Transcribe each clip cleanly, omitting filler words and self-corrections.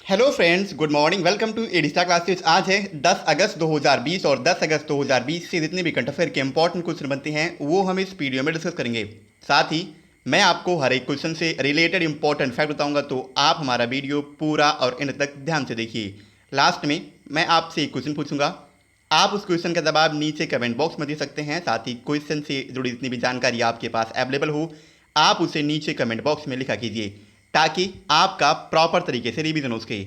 Hello friends, good morning. Welcome to एडिस्टा classes. आज है 10 अगस्त 2020 और 10 अगस्त 2020 से जितने भी करंट अफेयर के इंपॉर्टेंट क्वेश्चन बनते हैं वो हम इस वीडियो में डिस्कस करेंगे। साथ ही मैं आपको हर एक क्वेश्चन से रिलेटेड इंपॉर्टेंट फैक्ट बताऊंगा, तो आप हमारा वीडियो पूरा और एंड तक ध्यान से देखिए। लास्ट में मैं आपसे एक क्वेश्चन पूछूंगा, आप उस क्वेश्चन का जवाब नीचे कमेंट बॉक्स में दे सकते हैं। साथ ही क्वेश्चन से जुड़ी जितनी भी जानकारी आपके पास अवेलेबल हो, आप उसे नीचे कमेंट बॉक्स में लिखा कीजिए ताकि आपका प्रॉपर तरीके से रिवीजन हो सके।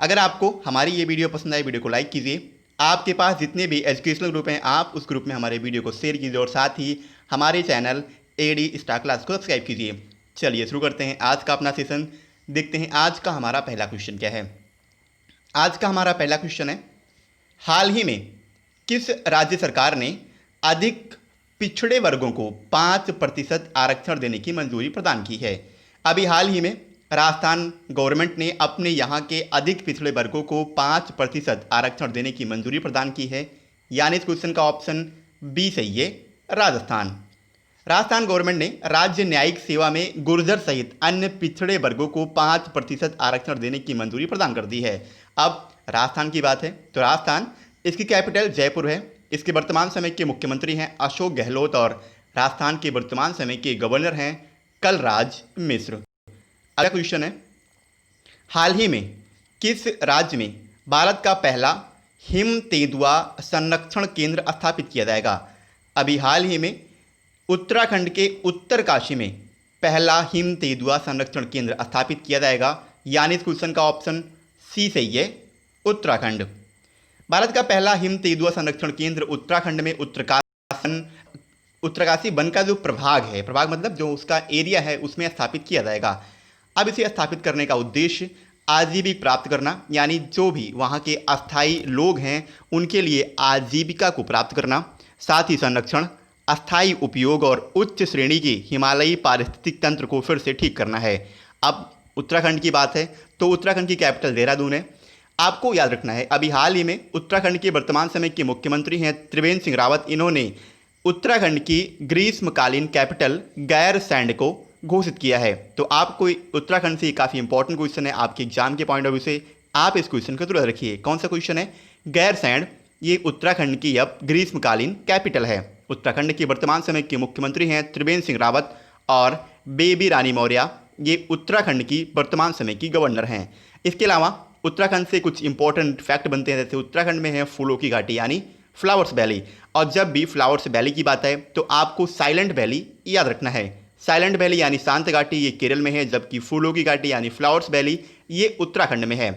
अगर आपको हमारी ये वीडियो पसंद आए, वीडियो को लाइक कीजिए। आपके पास जितने भी एजुकेशनल ग्रुप हैं, आप उस ग्रुप में हमारे वीडियो को शेयर कीजिए और साथ ही हमारे चैनल एडी स्टार क्लास को सब्सक्राइब कीजिए। चलिए शुरू करते हैं आज का अपना सेशन। देखते हैं आज का हमारा पहला क्वेश्चन क्या है। आज का हमारा पहला क्वेश्चन है, हाल ही में किस राज्य सरकार ने अधिक पिछड़े वर्गों को 5% आरक्षण देने की मंजूरी प्रदान की है। अभी हाल ही में राजस्थान गवर्नमेंट ने अपने यहाँ के अधिक पिछड़े वर्गों को 5% आरक्षण देने की मंजूरी प्रदान की है। यानी इस क्वेश्चन का ऑप्शन बी सही है, राजस्थान। राजस्थान गवर्नमेंट ने राज्य न्यायिक सेवा में गुर्जर सहित अन्य पिछड़े वर्गों को 5% आरक्षण देने की मंजूरी प्रदान कर दी है। अब राजस्थान की बात है तो राजस्थान, इसकी कैपिटल जयपुर है। इसके वर्तमान समय के मुख्यमंत्री हैं अशोक गहलोत और राजस्थान के वर्तमान समय के गवर्नर हैं कलराज मिश्र। अगला क्वेश्चन है, हाल ही में किस राज्य में भारत का पहला हिम तेंदुआ संरक्षण केंद्र स्थापित किया जाएगा। अभी हाल ही में उत्तराखंड के उत्तरकाशी में पहला हिम तेंदुआ संरक्षण केंद्र स्थापित किया जाएगा। यानी इस क्वेश्चन का ऑप्शन सी सही है, उत्तराखंड। भारत का पहला हिम तेंदुआ संरक्षण केंद्र उत्तराखंड में उत्तरकाशी वन का जो प्रभाग है, प्रभाग मतलब जो उसका एरिया है, उसमें स्थापित किया जाएगा। अब इसे स्थापित करने का उद्देश्य आजीविका प्राप्त करना, यानी जो भी वहाँ के अस्थायी लोग हैं उनके लिए आजीविका को प्राप्त करना, साथ ही संरक्षण, अस्थायी उपयोग और उच्च श्रेणी के हिमालयी पारिस्थितिक तंत्र को फिर से ठीक करना है। अब उत्तराखंड की बात है तो उत्तराखंड की कैपिटल देहरादून है। आपको याद रखना है, अभी हाल ही में उत्तराखंड के वर्तमान समय के मुख्यमंत्री हैं त्रिवेंद्र सिंह रावत। इन्होंने उत्तराखंड की ग्रीष्मकालीन कैपिटल गैरसैंड को घोषित किया है। तो आपको उत्तराखंड से काफ़ी इंपॉर्टेंट क्वेश्चन है आपके एग्जाम के पॉइंट ऑफ व्यू से, आप इस क्वेश्चन को जरूर रखिए। कौन सा क्वेश्चन है? गैरसैंड, ये उत्तराखंड की अब ग्रीष्मकालीन कैपिटल है। उत्तराखंड के वर्तमान समय के मुख्यमंत्री हैं त्रिवेंद्र सिंह रावत और बेबी रानी मौर्य, ये उत्तराखंड की वर्तमान समय की गवर्नर हैं। इसके अलावा उत्तराखंड से कुछ इंपॉर्टेंट फैक्ट बनते हैं, जैसे उत्तराखंड में है फूलों की घाटी यानी फ्लावर्स वैली, और जब भी फ्लावर्स वैली की बात है तो आपको साइलेंट वैली याद रखना है। साइलेंट वैली यानी शांत घाटी, ये केरल में है, जबकि फूलों की घाटी यानी फ्लावर्स वैली ये उत्तराखंड में है।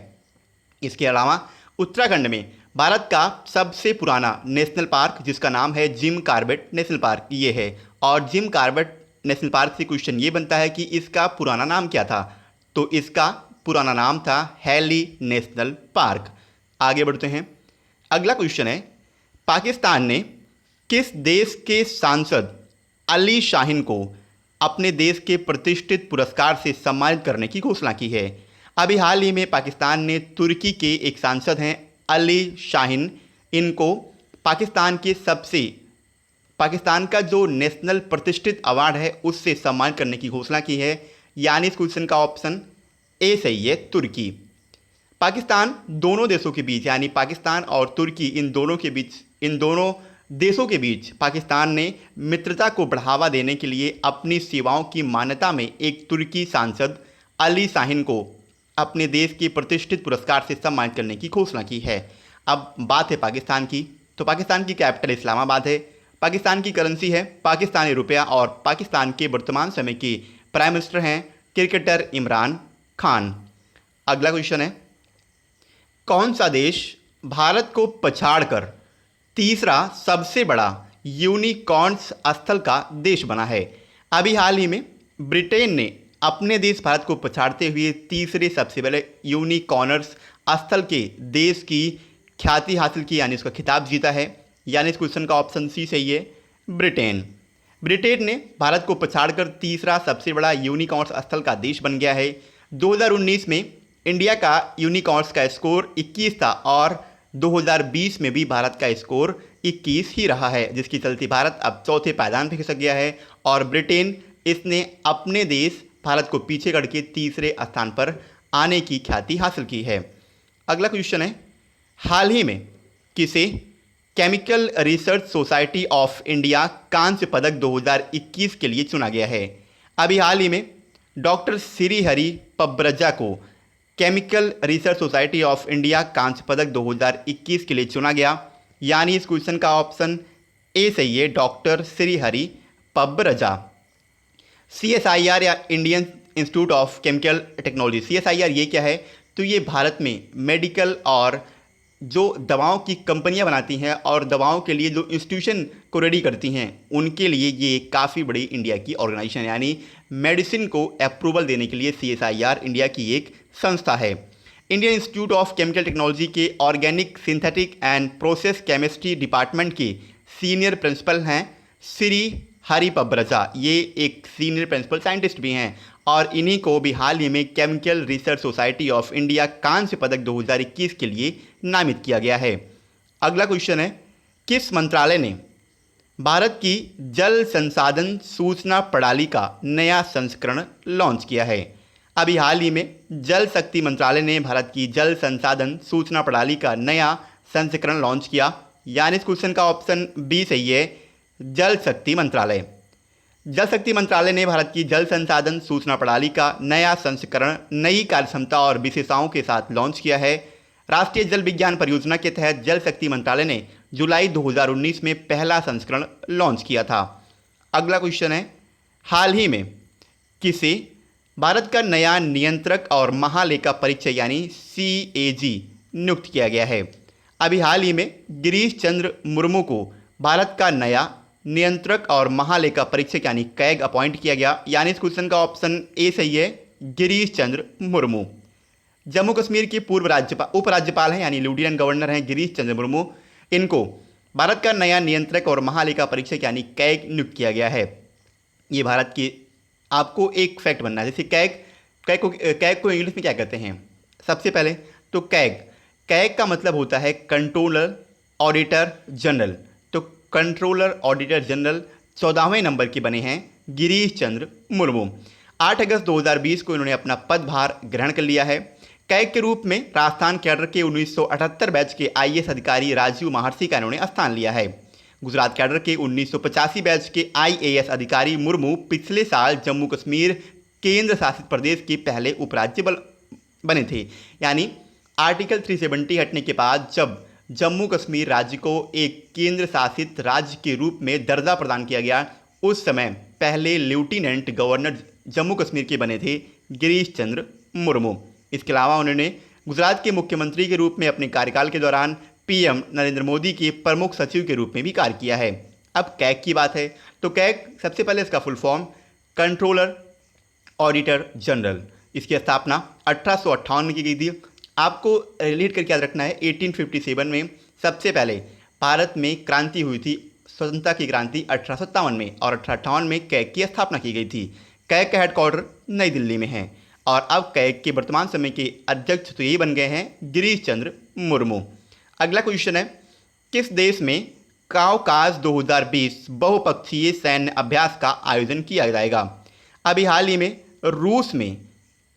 इसके अलावा उत्तराखंड में भारत का सबसे पुराना नेशनल पार्क, जिसका नाम है जिम कॉर्बेट नेशनल पार्क, ये है। और जिम कॉर्बेट नेशनल पार्क से क्वेश्चन ये बनता है कि इसका पुराना नाम क्या था, तो इसका पुराना नाम था हैली नेशनल पार्क। आगे बढ़ते हैं। अगला क्वेश्चन है, पाकिस्तान ने किस देश के सांसद अली शाहीन को अपने देश के प्रतिष्ठित पुरस्कार से सम्मानित करने की घोषणा की है। अभी हाल ही में पाकिस्तान ने तुर्की के एक सांसद हैं अली शाहीन, इनको पाकिस्तान का जो नेशनल प्रतिष्ठित अवार्ड है उससे सम्मानित करने की घोषणा की है। यानी इस क्वेश्चन का ऑप्शन ए सही है, तुर्की। पाकिस्तान दोनों देशों के बीच, यानी पाकिस्तान और तुर्की, इन दोनों देशों के बीच पाकिस्तान ने मित्रता को बढ़ावा देने के लिए अपनी सेवाओं की मान्यता में एक तुर्की सांसद अली शाहीन को अपने देश के प्रतिष्ठित पुरस्कार से सम्मानित करने की घोषणा की है। अब बात है पाकिस्तान की, तो पाकिस्तान की कैपिटल इस्लामाबाद है। पाकिस्तान की करेंसी है पाकिस्तानी रुपया और पाकिस्तान के वर्तमान समय के प्राइम मिनिस्टर हैं क्रिकेटर इमरान खान। अगला क्वेश्चन है, कौन सा देश भारत को पछाड़कर तीसरा सबसे बड़ा यूनिकॉर्न्स स्थल का देश बना है। अभी हाल ही में ब्रिटेन ने अपने देश भारत को पछाड़ते हुए तीसरे सबसे बड़े यूनिकॉर्न्स स्थल के देश की ख्याति हासिल की, यानी उसका खिताब जीता है। यानी इस क्वेश्चन का ऑप्शन सी सही है, ब्रिटेन। ब्रिटेन ने भारत को पछाड़कर तीसरा सबसे बड़ा यूनिकॉर्न्स स्थल का देश बन गया है। 2019 में इंडिया का यूनिकॉर्न्स का स्कोर 21 था और 2020 में भी भारत का स्कोर 21 ही रहा है, जिसकी चलते भारत अब चौथे पायदान पर खिसक गया है और ब्रिटेन इसने अपने देश भारत को पीछे करके तीसरे स्थान पर आने की ख्याति हासिल की है। अगला क्वेश्चन है, हाल ही में किसे chemical research society of India कांस्य पदक 2021 के लिए चुना गया है? अभी हाल ही में डॉक्टर श्रीहरि पब्रजा को chemical research society of India कांस्य पदक 2021 के लिए चुना गया, यानी इस क्वेश्चन का ऑप्शन ए सही है, डॉक्टर श्रीहरि पब्रजा। CSIR या Indian Institute of Chemical technology, CSIR ये क्या है? तो ये भारत में मेडिकल और जो दवाओं की कंपनियां बनाती हैं और दवाओं के लिए जो इंस्टीट्यूशन को रेडी करती हैं, उनके लिए ये काफ़ी बड़ी इंडिया की ऑर्गेनाइजेशन, यानी मेडिसिन को अप्रूवल देने के लिए CSIR इंडिया की एक संस्था है। Indian Institute of Chemical Technology के organic synthetic and process chemistry department के सीनियर प्रिंसिपल हैं श्री हरि पब्रजा। ये एक सीनियर प्रिंसिपल साइंटिस्ट भी हैं और इन्हीं को भी हाल ही में chemical research society of India कांस्य पदक 2021 के लिए नामित किया गया है। अगला क्वेश्चन है, किस मंत्रालय ने भारत की जल संसाधन सूचना प्रणाली का नया संस्करण लॉन्च किया है? अभी हाल ही में जल शक्ति मंत्रालय ने भारत की जल संसाधन सूचना प्रणाली का नया संस्करण लॉन्च किया, यानी इस क्वेश्चन का ऑप्शन बी सही है, जल शक्ति मंत्रालय। जल शक्ति मंत्रालय ने भारत की जल संसाधन सूचना प्रणाली का नया संस्करण नई कार्यक्षमता और विशेषताओं के साथ लॉन्च किया है। राष्ट्रीय जल विज्ञान परियोजना के तहत जल शक्ति मंत्रालय ने जुलाई 2019 में पहला संस्करण लॉन्च किया था। अगला क्वेश्चन है, हाल ही में किसे भारत का नया नियंत्रक और महालेखा परीक्षक यानी CAG नियुक्त किया गया है? अभी हाल ही में गिरीश चंद्र मुर्मू को भारत का नया नियंत्रक और महालेखा परीक्षक यानी कैग अपॉइंट किया गया, यानी इस क्वेश्चन का ऑप्शन ए सही है, गिरीश चंद्र मुर्मू। जम्मू कश्मीर के पूर्व उपराज्यपाल हैं यानी लेफ्टिनेंट गवर्नर हैं गिरीश चंद्र मुर्मू, इनको भारत का नया नियंत्रक और महालेखा परीक्षक यानी कैग नियुक्त किया गया है। ये भारत की, आपको एक फैक्ट बनना है, जैसे कैग को इंग्लिश में क्या कहते हैं? सबसे पहले तो कैग का मतलब होता है कंट्रोलर ऑडिटर जनरल। तो कंट्रोलर ऑडिटर जनरल 14वें नंबर के बने हैं गिरीश चंद्र मुर्मू। 8 अगस्त 2020 को इन्होंने अपना पदभार ग्रहण कर लिया है। कैग के रूप में राजस्थान कैडर के 1978 बैच के IAS अधिकारी राजीव महर्षि का इन्होंने स्थान लिया है। गुजरात कैडर के 1985 बैच के IAS अधिकारी मुर्मू पिछले साल जम्मू कश्मीर केंद्र शासित प्रदेश के पहले उपराज्यपाल बने थे, यानी आर्टिकल 370 हटने के बाद जब जम्मू कश्मीर राज्य को एक केंद्र शासित राज्य के रूप में दर्जा प्रदान किया गया, उस समय पहले लेफ्टिनेंट गवर्नर जम्मू कश्मीर के बने थे गिरीश चंद्र मुर्मू। इसके अलावा उन्होंने गुजरात के मुख्यमंत्री के रूप में अपने कार्यकाल के दौरान PM नरेंद्र मोदी के प्रमुख सचिव के रूप में भी कार्य किया है। अब कैग की बात है तो कैग सबसे पहले इसका full form controller auditor general, इसकी स्थापना 1858 में की गई थी। आपको रिलेट करके याद रखना है 1857 में सबसे पहले भारत में क्रांति हुई थी, स्वतंत्रता की क्रांति 1857 में, और 1858 में कैग की स्थापना की गई थी। कैग का हेडक्वार्टर नई दिल्ली में है और अब कैग के वर्तमान समय के अध्यक्ष तो यही बन गए हैं गिरीश चंद्र मुर्मू। अगला क्वेश्चन है, किस देश में काउकाज 2020 बहुपक्षीय सैन्य अभ्यास का आयोजन किया जाएगा? अभी हाल ही में रूस में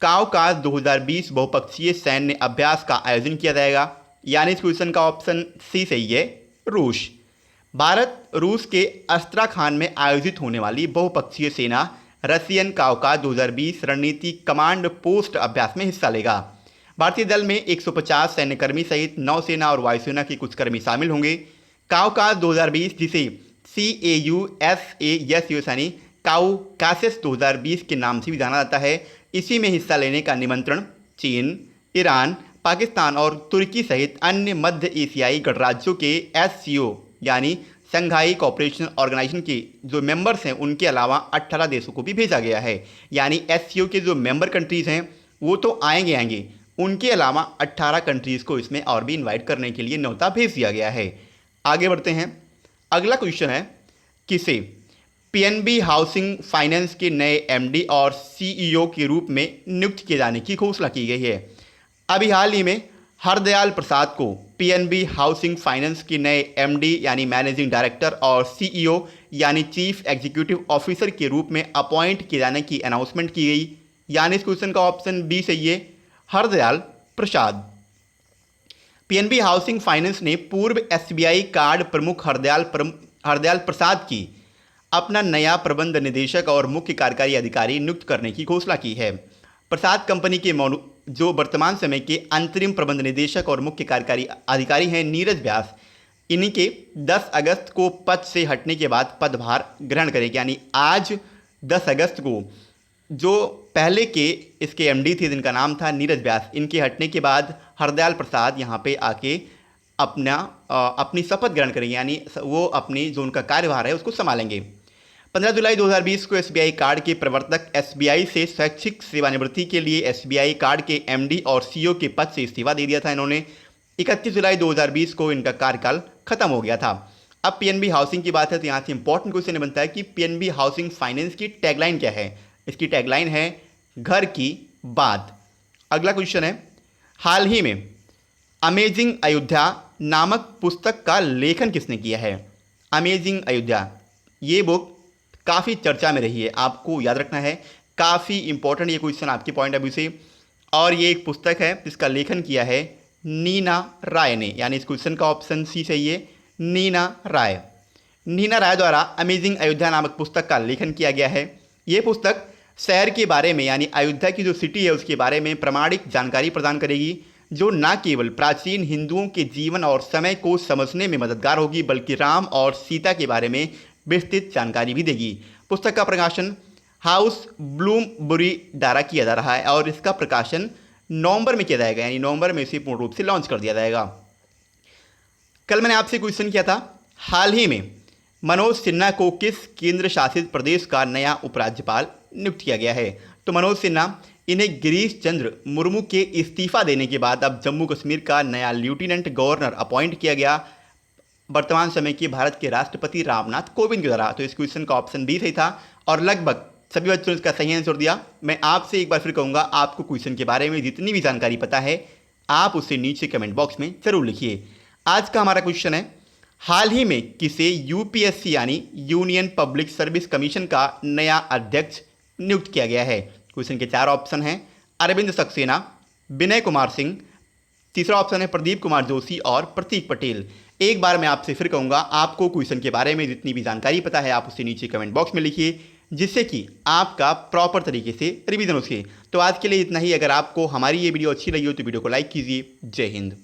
काउकाज 2020 बहुपक्षीय सैन्य अभ्यास का आयोजन किया जाएगा, यानी इस क्वेश्चन का ऑप्शन सी सही है, रूस। भारत रूस के अस्त्राखान में आयोजित होने वाली बहुपक्षीय सेना रशियन काउकाज 2020 रणनीति कमांड पोस्ट अभ्यास में हिस्सा लेगा। भारतीय दल में 150 सैन्यकर्मी सहित नौसेना और वायुसेना के कुछ कर्मी शामिल होंगे। काउकाज 2020 जिसे CAUSAS यानी काउकासस 2020 के नाम से भी जाना जाता है, इसी में हिस्सा लेने का निमंत्रण चीन, ईरान, पाकिस्तान और तुर्की सहित अन्य मध्य एशियाई गणराज्यों के SCO यानी शंघाई कोऑपरेशन ऑर्गेनाइजेशन के जो मेंबर्स हैं उनके अलावा 18 देशों को भी भेजा गया है। यानी SCO के जो मेंबर कंट्रीज़ हैं वो तो आएंगे, उनके अलावा 18 कंट्रीज़ को इसमें और भी इन्वाइट करने के लिए न्योता भेज दिया गया है। आगे बढ़ते हैं। अगला क्वेश्चन है, किसे PNB हाउसिंग फाइनेंस के नए MD और CEO के रूप में नियुक्त किए जाने की घोषणा की गई है? अभी हाल ही में हरदयाल प्रसाद को PNB हाउसिंग फाइनेंस के नए MD यानी मैनेजिंग डायरेक्टर और CEO यानी चीफ एग्जीक्यूटिव ऑफिसर के रूप में अपॉइंट किए जाने की अनाउंसमेंट की गई, यानी इस क्वेश्चन का ऑप्शन बी सही है, हरदयाल प्रसाद। पीएनबी हाउसिंग फाइनेंस ने पूर्व एसबीआई कार्ड प्रमुख हरदयाल प्रसाद की अपना नया प्रबंध निदेशक और मुख्य कार्यकारी अधिकारी नियुक्त करने की घोषणा की है। प्रसाद कंपनी के जो वर्तमान समय के अंतरिम प्रबंध निदेशक और मुख्य कार्यकारी अधिकारी हैं नीरज व्यास, इन्हीं के 10 अगस्त को पद से हटने के बाद पदभार ग्रहण करेंगे। यानी आज 10 अगस्त को जो पहले के इसके एमडी थे जिनका नाम था नीरज व्यास, इनके हटने के बाद हरदयाल प्रसाद यहाँ पे आके अपनी शपथ ग्रहण करेंगे, यानी वो अपनी जो उनका कार्यभार है उसको संभालेंगे। 15 जुलाई 2020 को एसबीआई कार्ड के प्रवर्तक एसबीआई से स्वैच्छिक सेवानिवृत्ति के लिए एसबीआई कार्ड के एमडी और सीईओ के पद से इस्तीफा दे दिया था इन्होंने। 31 जुलाई 2020 को इनका कार्यकाल खत्म हो गया था। अब पीएनबी हाउसिंग की बात है तो यहाँ से इंपॉर्टेंट क्वेश्चन बनता है कि पीएनबी हाउसिंग फाइनेंस की टैगलाइन क्या है। इसकी टैगलाइन है घर की बात। अगला क्वेश्चन है, हाल ही में अमेजिंग अयोध्या नामक पुस्तक का लेखन किसने किया है। अमेजिंग अयोध्या ये बुक काफ़ी चर्चा में रही है, आपको याद रखना है, काफ़ी इंपॉर्टेंट ये क्वेश्चन आपके पॉइंट ऑफ व्यू से। और ये एक पुस्तक है जिसका लेखन किया है नीना राय ने, यानी इस क्वेश्चन का ऑप्शन सी सही है, नीना राय। नीना राय द्वारा अमेजिंग अयोध्या नामक पुस्तक का लेखन किया गया है। ये पुस्तक शहर के बारे में, यानी अयोध्या की जो सिटी है उसके बारे में प्रामाणिक जानकारी प्रदान करेगी, जो न केवल प्राचीन हिंदुओं के जीवन और समय को समझने में मददगार होगी बल्कि राम और सीता के बारे में विस्तृत जानकारी भी देगी। पुस्तक का प्रकाशन हाउस ब्लूमबरी द्वारा किया जा रहा है और इसका प्रकाशन नवंबर में किया जाएगा, यानी नवंबर में इसे पूर्ण रूप से लॉन्च कर दिया जाएगा। कल मैंने आपसे क्वेश्चन किया था, हाल ही में मनोज सिन्हा को किस केंद्र शासित प्रदेश का नया उपराज्यपाल नियुक्त किया गया है। तो मनोज सिन्हा, इन्हें गिरीश चंद्र मुर्मू के इस्तीफा देने के बाद अब जम्मू कश्मीर का नया लेफ्टिनेंट गवर्नर अपॉइंट किया गया वर्तमान समय के भारत के राष्ट्रपति रामनाथ कोविंद के द्वारा। तो इस क्वेश्चन का ऑप्शन बी सही था और लगभग सभी बच्चों ने इसका सही आंसर दिया। मैं आपसे एक बार फिर कहूँगा, आपको क्वेश्चन के बारे में जितनी भी जानकारी पता है आप उसे नीचे कमेंट बॉक्स में जरूर लिखिए। आज का हमारा क्वेश्चन है, हाल ही में किसे यूपीएससी यानी यूनियन पब्लिक सर्विस कमीशन का नया अध्यक्ष नियुक्त किया गया है। क्वेश्चन के 4 ऑप्शन हैं, अरविंद सक्सेना, विनय कुमार सिंह, तीसरा ऑप्शन है प्रदीप कुमार जोशी और प्रतीक पटेल। एक बार मैं आपसे फिर कहूँगा, आपको क्वेश्चन के बारे में जितनी भी जानकारी पता है आप उसे नीचे कमेंट बॉक्स में लिखिए, जिससे कि आपका प्रॉपर तरीके से रिवीजन हो सके। तो आज के लिए इतना ही। अगर आपको हमारी ये वीडियो अच्छी लगी हो तो वीडियो को लाइक कीजिए। जय हिंद।